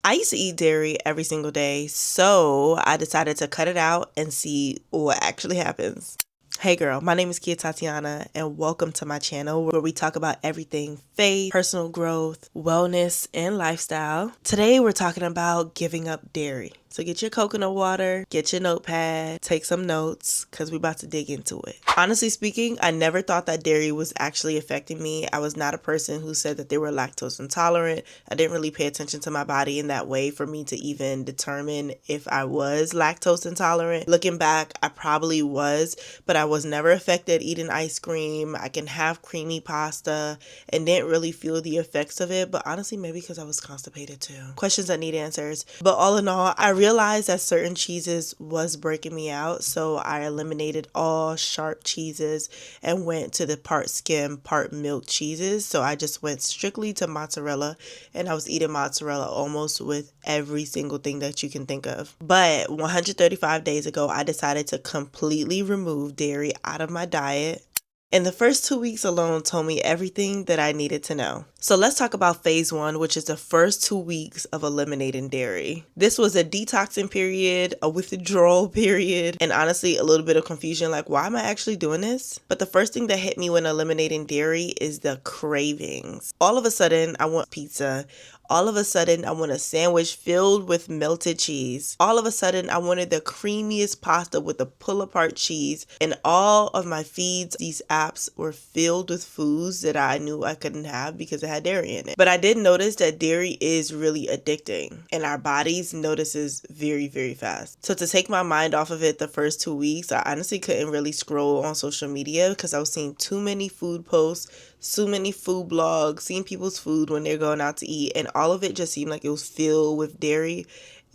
I used to eat dairy every single day, so I decided to cut it out and see what actually happens. Hey girl, my name is Kiatatyana and welcome to my channel where we talk about everything faith, personal growth, wellness, and lifestyle. Today we're talking about giving up dairy. So get your coconut water, get your notepad, take some notes because we're about to dig into it. Honestly speaking, I never thought that dairy was actually affecting me. I was not a person who said that they were lactose intolerant. I didn't really pay attention to my body in that way for me to even determine if I was lactose intolerant. Looking back, I probably was, but I was never affected eating ice cream. I can have creamy pasta and didn't really feel the effects of it, but honestly, maybe because I was constipated too. Questions that need answers. But all in all, I realized that certain cheeses was breaking me out, so I eliminated all sharp cheeses and went to the part skim, part milk cheeses. So I just went strictly to mozzarella, and I was eating mozzarella almost with every single thing that you can think of. But 135 days ago, I decided to completely remove dairy out of my diet. And the first 2 weeks alone told me everything that I needed to know. So let's talk about phase 1, which is the first 2 weeks of eliminating dairy. This was a detoxing period, a withdrawal period, and honestly a little bit of confusion, like why am I actually doing this? But the first thing that hit me when eliminating dairy is the cravings. All of a sudden I want pizza. All of a sudden, I want a sandwich filled with melted cheese. All of a sudden, I wanted the creamiest pasta with the pull-apart cheese. And all of my feeds, these apps were filled with foods that I knew I couldn't have because it had dairy in it. But I did notice that dairy is really addicting, and our bodies notices very, very fast. So to take my mind off of it the first 2 weeks, I honestly couldn't really scroll on social media because I was seeing too many food posts, so many food blogs, seeing people's food when they're going out to eat, and all of it just seemed like it was filled with dairy,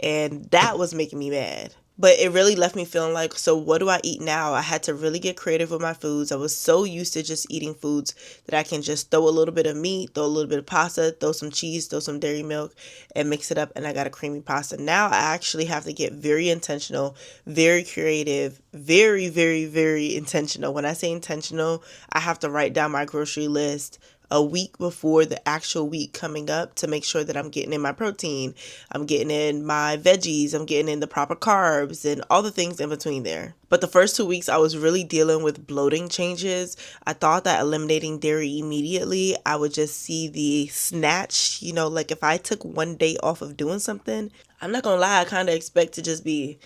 and that was making me mad. But it really left me feeling like, so what do I eat now? I had to really get creative with my foods. I was so used to just eating foods that I can just throw a little bit of meat, throw a little bit of pasta, throw some cheese, throw some dairy milk, and mix it up, and I got a creamy pasta. Now I actually have to get very intentional, very creative, very, very, very intentional. When I say intentional, I have to write down my grocery list a week before the actual week coming up to make sure that I'm getting in my protein, I'm getting in my veggies, I'm getting in the proper carbs and all the things in between there. But the first 2 weeks I was really dealing with bloating changes. I thought that eliminating dairy immediately, I would just see the snatch, like if I took one day off of doing something, I'm not gonna lie, I kind of expect to just be,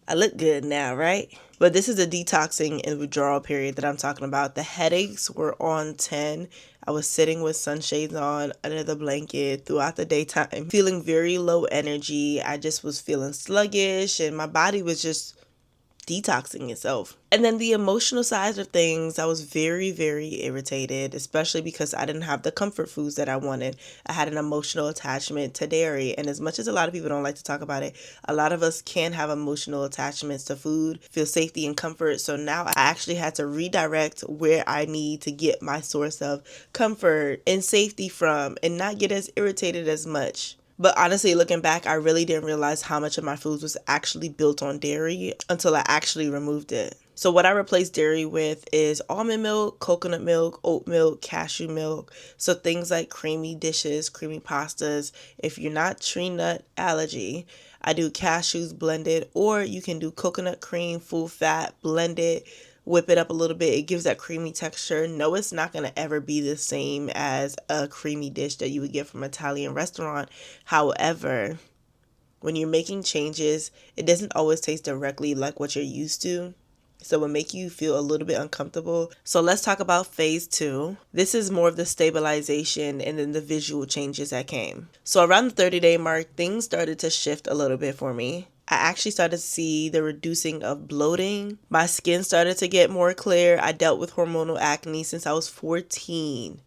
I look good now, right? But this is a detoxing and withdrawal period that I'm talking about. The headaches were on 10. I was sitting with sunshades on under the blanket throughout the daytime, feeling very low energy. I just was feeling sluggish and my body was just detoxing itself. And then the emotional side of things, I was very, very irritated, especially because I didn't have the comfort foods that I wanted. I had an emotional attachment to dairy. And as much as a lot of people don't like to talk about it, a lot of us can have emotional attachments to food, feel safety and comfort. So now I actually had to redirect where I need to get my source of comfort and safety from and not get as irritated as much. But honestly, looking back, I really didn't realize how much of my foods was actually built on dairy until I actually removed it. So what I replaced dairy with is almond milk, coconut milk, oat milk, cashew milk. So things like creamy dishes, creamy pastas. If you're not tree nut allergy, I do cashews blended, or you can do coconut cream, full fat, blended, whip it up a little bit. It gives that creamy texture. No, it's not going to ever be the same as a creamy dish that you would get from an Italian restaurant. However, when you're making changes, it doesn't always taste directly like what you're used to. So it will make you feel a little bit uncomfortable. So let's talk about phase 2. This is more of the stabilization and then the visual changes that came. So around the 30-day mark, things started to shift a little bit for me. I actually started to see the reducing of bloating. My skin started to get more clear. I dealt with hormonal acne since I was 14.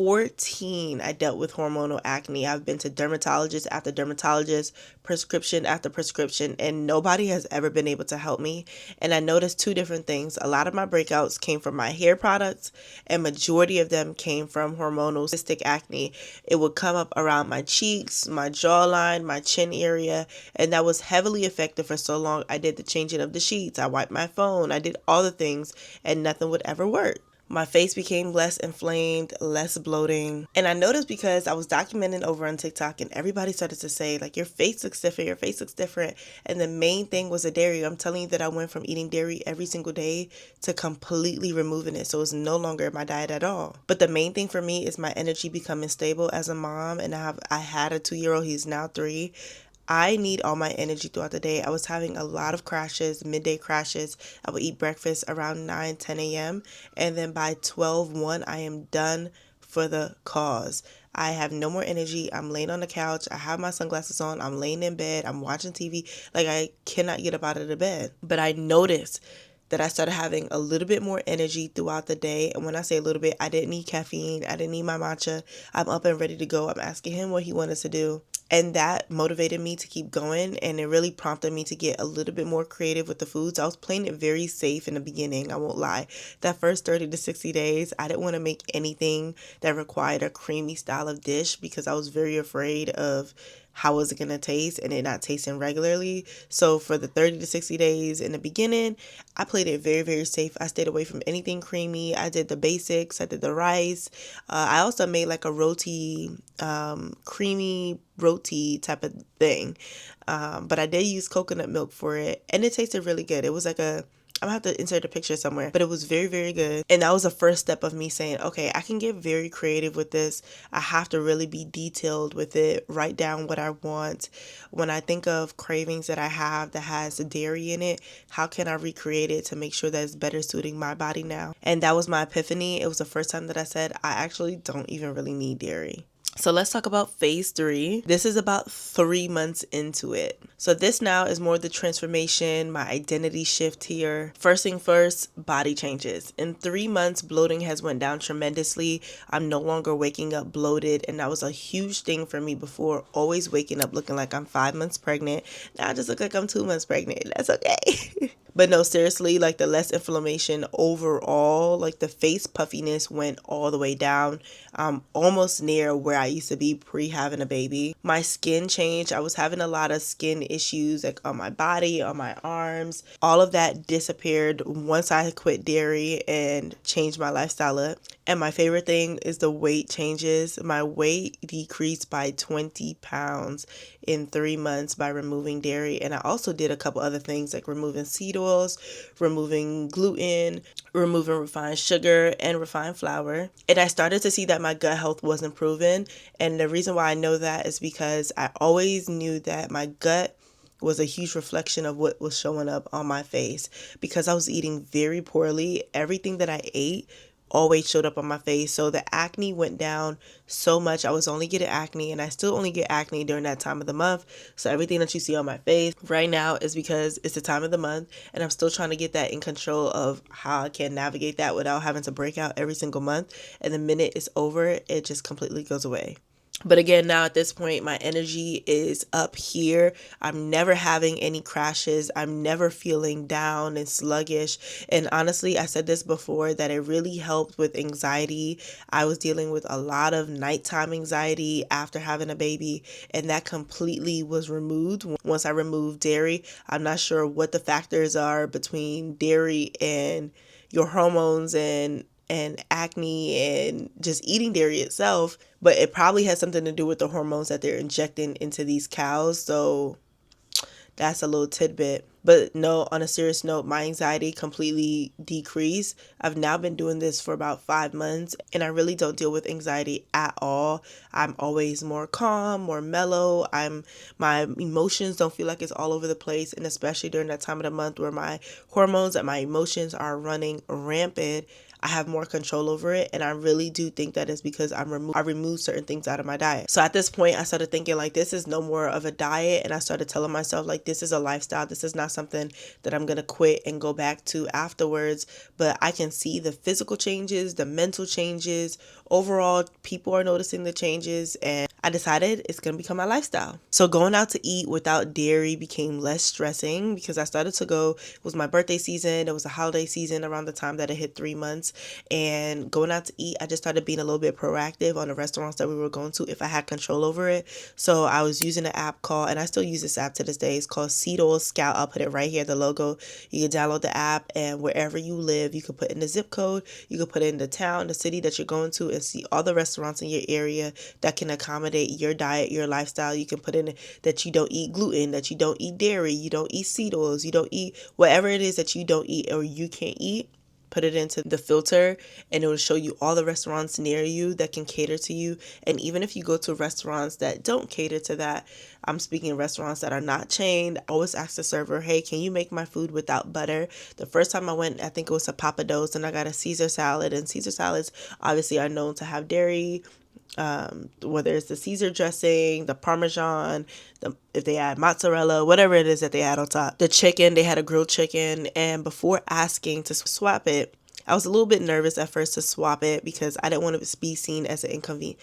I dealt with hormonal acne. I've been to dermatologist after dermatologist, prescription after prescription, and nobody has ever been able to help me. And I noticed 2 different things. A lot of my breakouts came from my hair products, and majority of them came from hormonal cystic acne. It would come up around my cheeks, my jawline, my chin area, and that was heavily effective for so long. I did the changing of the sheets, I wiped my phone, I did all the things, and nothing would ever work. My face became less inflamed, less bloating. And I noticed because I was documenting over on TikTok and everybody started to say, like, your face looks different, your face looks different. And the main thing was the dairy. I'm telling you that I went from eating dairy every single day to completely removing it. So it's no longer in my diet at all. But the main thing for me is my energy becoming stable as a mom. And I had a 2-year-old, he's now 3. I need all my energy throughout the day. I was having a lot of crashes, midday crashes. I would eat breakfast around 9, 10 a.m. And then by 12, 1, I am done for the cause. I have no more energy. I'm laying on the couch. I have my sunglasses on. I'm laying in bed. I'm watching TV. Like, I cannot get up out of the bed. But I noticed that I started having a little bit more energy throughout the day. And when I say a little bit, I didn't need caffeine. I didn't need my matcha. I'm up and ready to go. I'm asking him what he wanted to do. And that motivated me to keep going, and it really prompted me to get a little bit more creative with the foods. I was playing it very safe in the beginning, I won't lie. That first 30 to 60 days, I didn't want to make anything that required a creamy style of dish because I was very afraid of how was it going to taste and it not tasting regularly. So for the 30 to 60 days in the beginning, I played it very, very safe. I stayed away from anything creamy. I did the basics. I did the rice. I also made like a roti, creamy roti type of thing. But I did use coconut milk for it, and it tasted really good. It was like I'm gonna have to insert a picture somewhere, but it was very, very good. And that was the first step of me saying, okay, I can get very creative with this. I have to really be detailed with it, write down what I want. When I think of cravings that I have that has dairy in it, how can I recreate it to make sure that it's better suiting my body now? And that was my epiphany. It was the first time that I said, I actually don't even really need dairy. So let's talk about phase 3. This is about 3 months into it. So this now is more the transformation, my identity shift here. First thing first, body changes. In 3 months, bloating has went down tremendously. I'm no longer waking up bloated, and that was a huge thing for me before, always waking up looking like I'm 5 months pregnant. Now I just look like I'm 2 months pregnant. That's okay. But no, seriously, like the less inflammation overall, like the face puffiness went all the way down. Almost near where I used to be pre-having a baby. My skin changed. I was having a lot of skin issues like on my body, on my arms. All of that disappeared once I quit dairy and changed my lifestyle up. And my favorite thing is the weight changes. My weight decreased by 20 pounds in 3 months by removing dairy. And I also did a couple other things like removing seed oils, removing gluten, removing refined sugar and refined flour. And I started to see that my gut health was improving. And the reason why I know that is because I always knew that my gut was a huge reflection of what was showing up on my face. Because I was eating very poorly, everything that I ate always showed up on my face. So the acne went down so much. I was only getting acne, and I still only get acne during that time of the month. So everything that you see on my face right now is because it's the time of the month, and I'm still trying to get that in control of how I can navigate that without having to break out every single month. And the minute it's over, it just completely goes away. But again, now at this point, my energy is up here. I'm never having any crashes. I'm never feeling down and sluggish. And honestly, I said this before, that it really helped with anxiety. I was dealing with a lot of nighttime anxiety after having a baby, and that completely was removed once I removed dairy. I'm not sure what the factors are between dairy and your hormones and acne and just eating dairy itself, but it probably has something to do with the hormones that they're injecting into these cows. So that's a little tidbit. But no, on a serious note, my anxiety completely decreased. I've now been doing this for about 5 months, and I really don't deal with anxiety at all. I'm always more calm, more mellow. My emotions don't feel like it's all over the place, and especially during that time of the month where my hormones and my emotions are running rampant, I have more control over it. And I really do think that is because I removed certain things out of my diet. So at this point, I started thinking like, this is no more of a diet. And I started telling myself like, this is a lifestyle. This is not something that I'm going to quit and go back to afterwards. But I can see the physical changes, the mental changes. Overall, people are noticing the changes, and I decided it's going to become my lifestyle. So going out to eat without dairy became less stressing because I started to go, it was my birthday season, it was a holiday season around the time that it hit 3 months. And going out to eat, I just started being a little bit proactive on the restaurants that we were going to if I had control over it. So I was using an app called, and I still use this app to this day, it's called Seed Oil Scout. I'll put it right here, the logo. You can download the app, and wherever you live, you can put in the zip code, you can put in the town, the city that you're going to, and see all the restaurants in your area that can accommodate your diet, your lifestyle. You can put in that you don't eat gluten, that you don't eat dairy, you don't eat seed oils, you don't eat whatever it is that you don't eat or you can't eat. Put it into the filter and it will show you all the restaurants near you that can cater to you. And even if you go to restaurants that don't cater to that, I'm speaking of restaurants that are not chained, I always ask the server, hey, can you make my food without butter? The first time I went, I think it was a Papa Do's, and I got a Caesar salad. And Caesar salads obviously are known to have dairy, whether it's the Caesar dressing, the Parmesan, if they add mozzarella, whatever it is that they add on top. The chicken, they had a grilled chicken. And before asking to swap it, I was a little bit nervous at first to swap it because I didn't want to be seen as an inconvenience.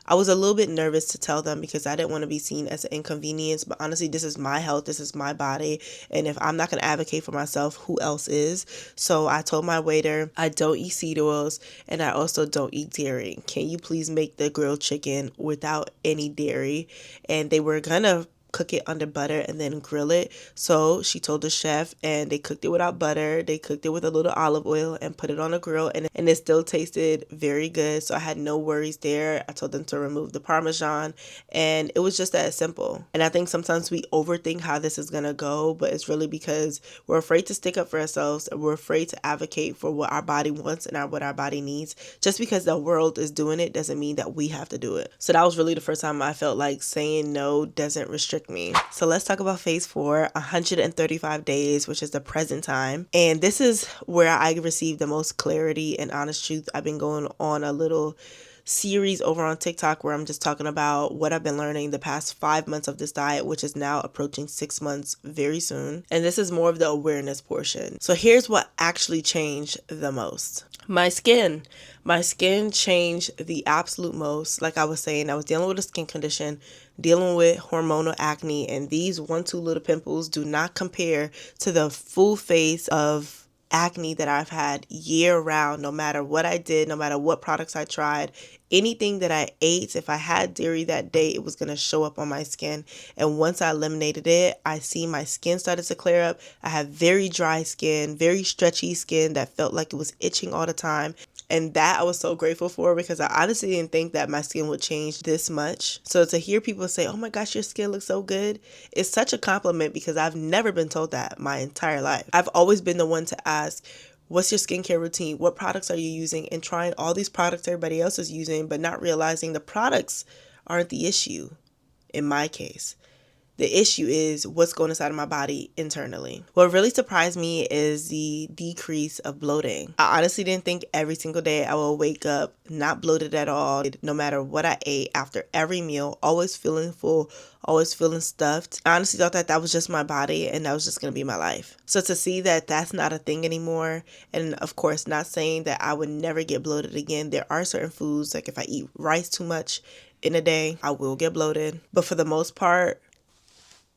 I was a little bit nervous to tell them because I didn't want to be seen as an inconvenience. But honestly, this is my health. This is my body. And if I'm not going to advocate for myself, who else is? So I told my waiter, I don't eat seed oils and I also don't eat dairy. Can you please make the grilled chicken without any dairy? And they were going to cook it under butter and then grill it. So she told the chef, and they cooked it without butter. They cooked it with a little olive oil and put it on a grill, and it still tasted very good. So I had no worries there. I told them to remove the Parmesan, and it was just that simple. And I think sometimes we overthink how this is going to go, but it's really because we're afraid to stick up for ourselves, and we're afraid to advocate for what our body wants and what our body needs. Just because the world is doing it doesn't mean that we have to do it. So that was really the first time I felt like saying no doesn't restrict me. So let's talk about phase 4, 135 days, which is the present time. And this is where I received the most clarity and honest truth. I've been going on a little series over on TikTok where I'm just talking about what I've been learning the past 5 months of this diet, which is now approaching 6 months very soon. And this is more of the awareness portion. So here's what actually changed the most. My skin changed the absolute most. Like I was saying, I was dealing with a skin condition, dealing with hormonal acne, and these 1-2 little pimples do not compare to the full face of acne that I've had year round. No matter what I did, no matter what products I tried, anything that I ate, if I had dairy that day, it was going to show up on my skin. And once I eliminated it, I see my skin started to clear up. I have very dry skin, very stretchy skin that felt like it was itching all the time. And that I was so grateful for because I honestly didn't think that my skin would change this much. So to hear people say, oh my gosh, your skin looks so good, it's such a compliment because I've never been told that my entire life. I've always been the one to ask, what's your skincare routine? What products are you using? And trying all these products everybody else is using, but not realizing the products aren't the issue in my case. The issue is what's going inside of my body internally. What really surprised me is the decrease of bloating. I honestly didn't think every single day I will wake up not bloated at all, no matter what I ate after every meal, always feeling full, always feeling stuffed. I honestly thought that was just my body and that was just going to be my life. So to see that that's not a thing anymore, and of course not saying that I would never get bloated again. There are certain foods, like if I eat rice too much in a day, I will get bloated. But for the most part,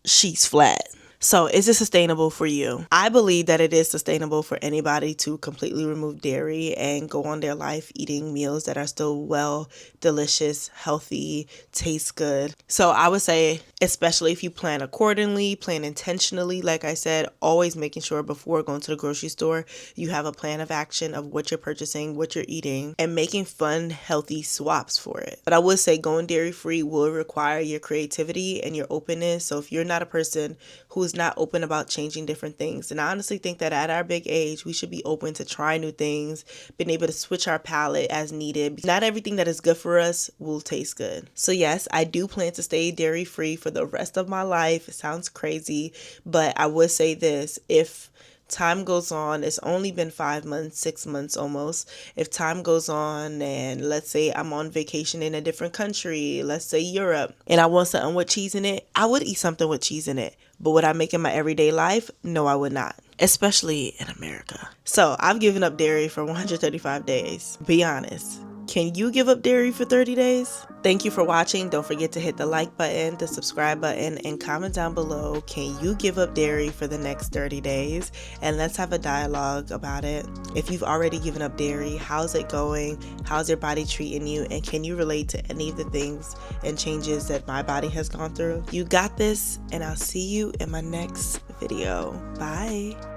she's flat. So is it sustainable for you? I believe that it is sustainable for anybody to completely remove dairy and go on their life eating meals that are still well, delicious, healthy, taste good. So I would say, especially if you plan accordingly, plan intentionally, like I said, always making sure before going to the grocery store, you have a plan of action of what you're purchasing, what you're eating, and making fun, healthy swaps for it. But I would say going dairy-free will require your creativity and your openness. So if you're not a person who is not open about changing different things, and I honestly think that at our big age, we should be open to try new things, being able to switch our palate as needed. Not everything that is good for us will taste good. So yes, I do plan to stay dairy-free for the rest of my life. It sounds crazy, but I would say this, if time goes on, it's only been 5 months, 6 months almost. If time goes on and let's say I'm on vacation in a different country, let's say Europe, and I want something with cheese in it, I would eat something with cheese in it. But would I make it my everyday life? No, I would not, especially in America. So I've given up dairy for 135 days. Be honest. Can you give up dairy for 30 days? Thank you for watching. Don't forget to hit the like button, the subscribe button, and comment down below. Can you give up dairy for the next 30 days? And let's have a dialogue about it. If you've already given up dairy, how's it going? How's your body treating you? And can you relate to any of the things and changes that my body has gone through? You got this, and I'll see you in my next video. Bye.